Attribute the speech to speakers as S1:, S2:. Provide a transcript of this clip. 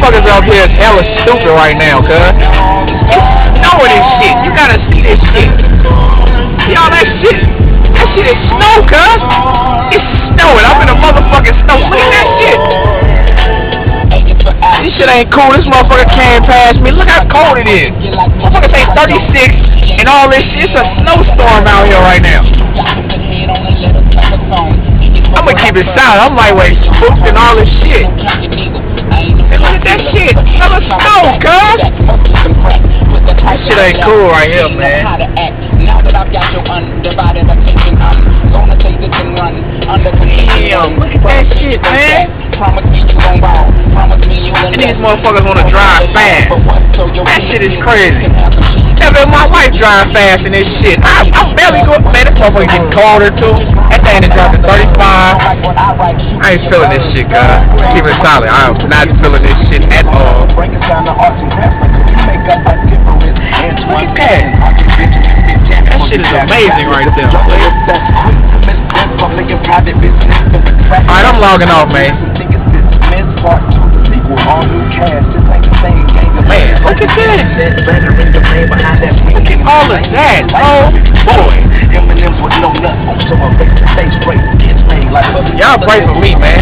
S1: motherfuckers out here is hella stupid right now, cuz. It's snowing and shit. You gotta see this shit. Y'all, that shit is snow, cuz. It's snowing. I'm in a motherfucking snow. Look at that shit. This shit ain't cool. This motherfucker came past me. Look how cold it is. Motherfucker say 36 and all this shit. It's a snowstorm out here right now. I'm gonna keep it silent. I'm lightweight spooked and all this shit. And look at that shit. Hella snow, cuz. This shit ain't cool right here, man. Damn, look at that shit, man. And these motherfuckers wanna drive fast. That shit is crazy. Even my wife drive fast in this shit. I'm barely going. Man, this motherfucker getting colder too. That thing is dropping 35. I ain't feeling this shit, guys. Keep it solid. I am not feeling this shit at all. Look at that. That shit is amazing right there. Alright, I'm logging off, man. Man, look at this. Look at all of that. Oh, boy. Y'all pray for me, man.